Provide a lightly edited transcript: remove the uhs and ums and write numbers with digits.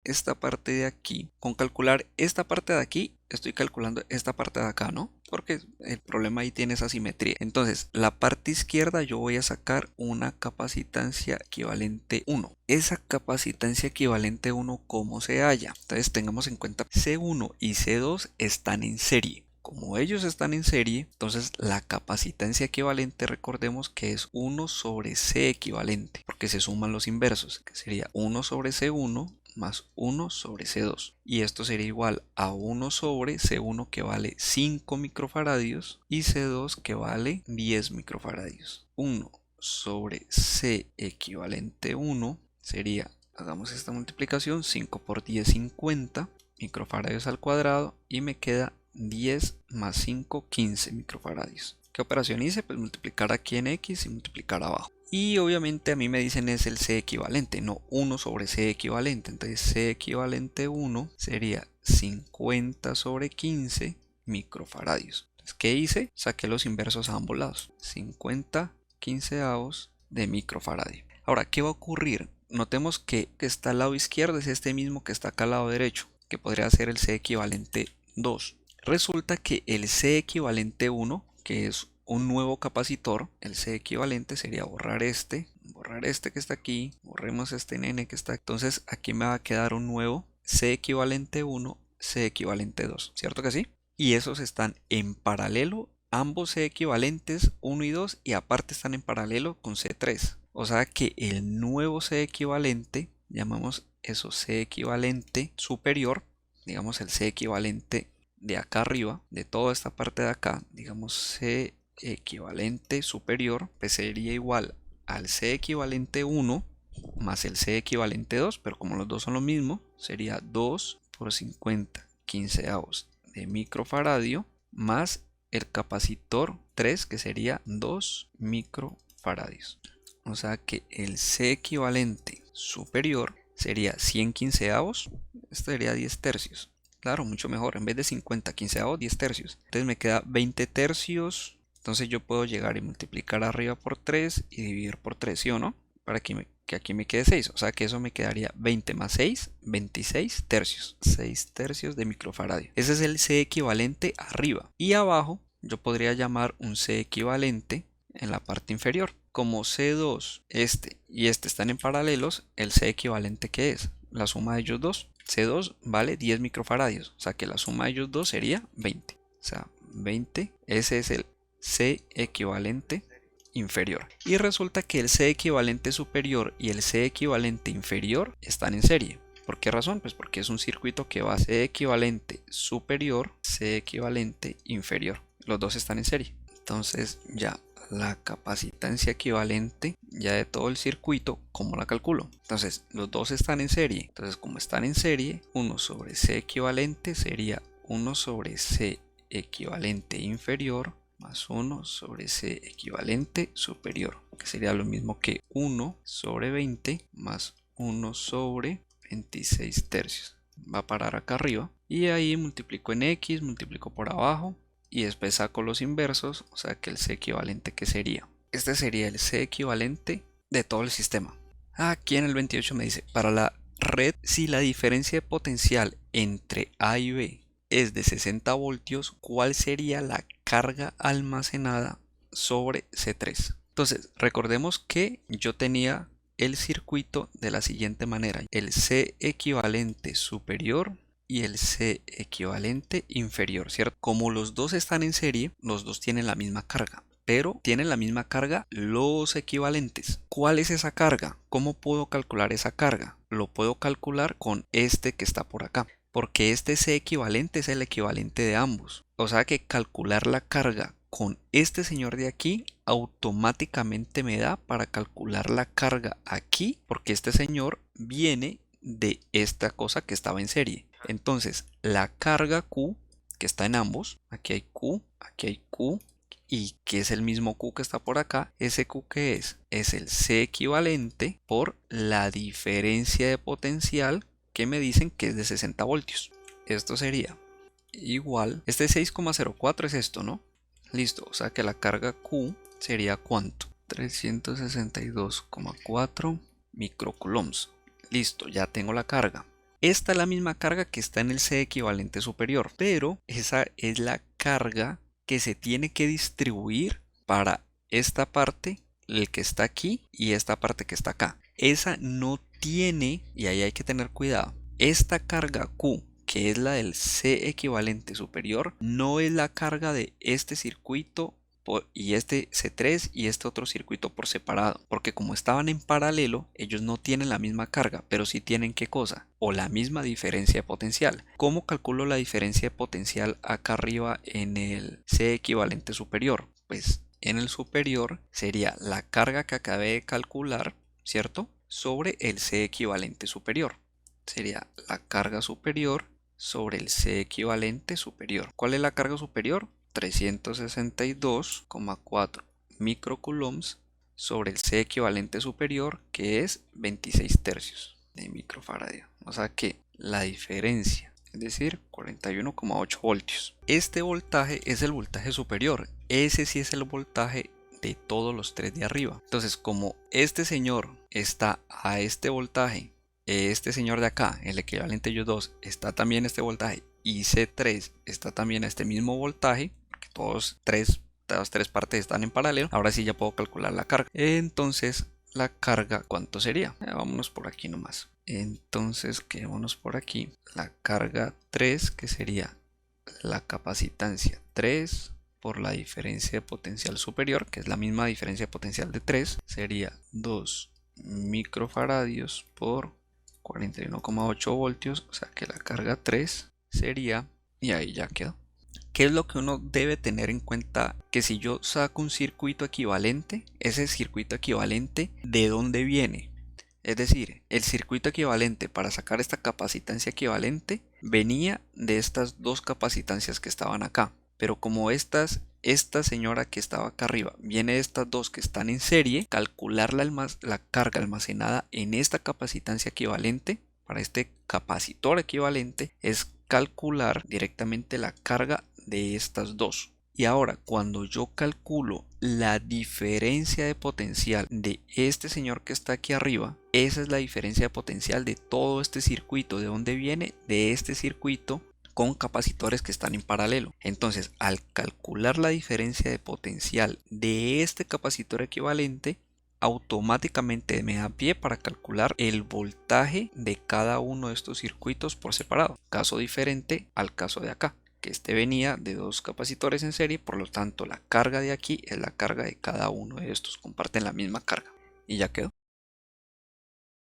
esta parte de aquí, con calcular esta parte de aquí, estoy calculando esta parte de acá, ¿no? Porque el problema ahí tiene esa asimetría. Entonces, la parte izquierda yo voy a sacar una capacitancia equivalente 1. Esa capacitancia equivalente 1, ¿cómo se halla? Entonces, tengamos en cuenta C1 y C2 están en serie. Como ellos están en serie, entonces la capacitancia equivalente, recordemos que es 1 sobre C equivalente, porque se suman los inversos, que sería 1 sobre C1 más 1 sobre C2. Y esto sería igual a 1 sobre C1 que vale 5 microfaradios y C2 que vale 10 microfaradios. 1 sobre C equivalente 1 sería, hagamos esta multiplicación, 5 por 10, 50 microfaradios al cuadrado y me queda 10 más 5, 15 microfaradios. ¿Qué operación hice? Pues multiplicar aquí en X y multiplicar abajo. Y obviamente a mí me dicen es el C equivalente, no 1 sobre C equivalente. Entonces C equivalente 1 sería 50 sobre 15 microfaradios. Entonces, ¿qué hice? Saqué los inversos a ambos lados. 50 quinceavos de microfaradio. Ahora, ¿qué va a ocurrir? Notemos que está al lado izquierdo es este mismo que está acá al lado derecho, que podría ser el C equivalente 2. Resulta que el C equivalente 1, que es un nuevo capacitor, el C equivalente sería borrar este que está aquí, borremos este n que está. Entonces aquí me va a quedar un nuevo C equivalente 1, C equivalente 2, ¿cierto que sí? Y esos están en paralelo, ambos C equivalentes 1 y 2, y aparte están en paralelo con C3. O sea que el nuevo C equivalente, llamamos eso C equivalente superior, digamos el C equivalente de acá arriba, de toda esta parte de acá, digamos C equivalente superior, pues sería igual al C equivalente 1 más el C equivalente 2, pero como los dos son lo mismo, sería 2 por 50 quinceavos de microfaradio más el capacitor 3, que sería 2 microfaradios. O sea que el C equivalente superior sería 100 quinceavos, esto sería 10 tercios. Claro, mucho mejor. En vez de 50 quinceavos, 10 tercios. Entonces me queda 20 tercios. Entonces yo puedo llegar y multiplicar arriba por 3 y dividir por 3, ¿sí o no? Para que aquí me quede 6. O sea que eso me quedaría 20 más 6, 26 tercios. 6 tercios de microfaradio. Ese es el C equivalente arriba. Y abajo yo podría llamar un C equivalente en la parte inferior. Como C2, este y este están en paralelos, el C equivalente, ¿qué es? La suma de ellos dos. C2 vale 10 microfaradios, o sea que la suma de ellos dos sería 20. O sea, 20, ese es el C equivalente inferior. Y resulta que el C equivalente superior y el C equivalente inferior están en serie. ¿Por qué razón? Pues porque es un circuito que va C equivalente superior, C equivalente inferior. Los dos están en serie. Entonces ya la capacitancia equivalente ya de todo el circuito, ¿cómo la calculo? Entonces los dos están en serie. Entonces como están en serie, 1 sobre C equivalente sería 1 sobre C equivalente inferior más 1 sobre C equivalente superior, que sería lo mismo que 1 sobre 20 más 1 sobre 26 tercios. Va a parar acá arriba y ahí multiplico en X, multiplico por abajo y después saco los inversos, o sea que el C equivalente, que sería, este sería el C equivalente de todo el sistema. Aquí en el 28 me dice, para la red, si la diferencia de potencial entre A y B es de 60 voltios, ¿cuál sería la carga almacenada sobre C3? Entonces, recordemos que yo tenía el circuito de la siguiente manera: el C equivalente superior y el C equivalente inferior, ¿cierto? Como los dos están en serie, los dos tienen la misma carga, pero tienen la misma carga los equivalentes. ¿Cuál es esa carga? ¿Cómo puedo calcular esa carga? Lo puedo calcular con este que está por acá, porque este C equivalente es el equivalente de ambos. O sea que calcular la carga con este señor de aquí automáticamente me da para calcular la carga aquí, porque este señor viene de esta cosa que estaba en serie. Entonces la carga Q, que está en ambos, aquí hay Q, y que es el mismo Q que está por acá, ese Q que es el C equivalente por la diferencia de potencial que me dicen que es de 60 voltios. Esto sería igual, este 6,04 es esto, ¿no? Listo, o sea que la carga Q sería ¿cuánto? 362,4 microcoulombs. Listo, ya tengo la carga. Esta es la misma carga que está en el C equivalente superior, pero esa es la carga que se tiene que distribuir para esta parte, el que está aquí y esta parte que está acá. Esa no tiene, y ahí hay que tener cuidado, esta carga Q, que es la del C equivalente superior, no es la carga de este circuito y este C3 y este otro circuito por separado, porque como estaban en paralelo, ellos no tienen la misma carga, pero sí tienen ¿qué cosa? O la misma diferencia potencial. ¿Cómo calculo la diferencia potencial acá arriba en el C equivalente superior? Pues en el superior sería la carga que acabé de calcular, ¿cierto? Sobre el C equivalente superior. Sería la carga superior sobre el C equivalente superior. ¿Cuál es la carga superior? 362,4 microcoulombs sobre el C equivalente superior, que es 26 tercios de microfaradio. O sea que la diferencia, es decir, 41,8 voltios. Este voltaje es el voltaje superior. Ese sí es el voltaje de todos los tres de arriba. Entonces, como este señor está a este voltaje, este señor de acá, el equivalente ellos dos, está también a este voltaje, y C3 está también a este mismo voltaje, porque todas tres partes están en paralelo. Ahora sí ya puedo calcular la carga. Entonces, la carga, ¿cuánto sería? Vámonos por aquí nomás. Entonces, quedémonos por aquí. La carga 3, que sería la capacitancia 3 por la diferencia de potencial superior, que es la misma diferencia de potencial de 3, sería 2 microfaradios por 41,8 voltios, o sea que la carga 3 sería, y ahí ya quedó. ¿Qué es lo que uno debe tener en cuenta? Que si yo saco un circuito equivalente, ese circuito equivalente, ¿de dónde viene? Es decir, el circuito equivalente para sacar esta capacitancia equivalente venía de estas dos capacitancias que estaban acá. Pero como esta señora que estaba acá arriba viene de estas dos que están en serie, calcular la carga almacenada en esta capacitancia equivalente para este capacitor equivalente es calcular directamente la carga de estas dos. Y ahora, cuando yo calculo la diferencia de potencial de este señor que está aquí arriba, esa es la diferencia de potencial de todo este circuito. ¿De dónde viene? De este circuito con capacitores que están en paralelo. Entonces, al calcular la diferencia de potencial de este capacitor equivalente, automáticamente me da pie para calcular el voltaje de cada uno de estos circuitos por separado. Caso diferente al caso de acá, que este venía de dos capacitores en serie, por lo tanto la carga de aquí es la carga de cada uno de estos, comparten la misma carga y ya quedó.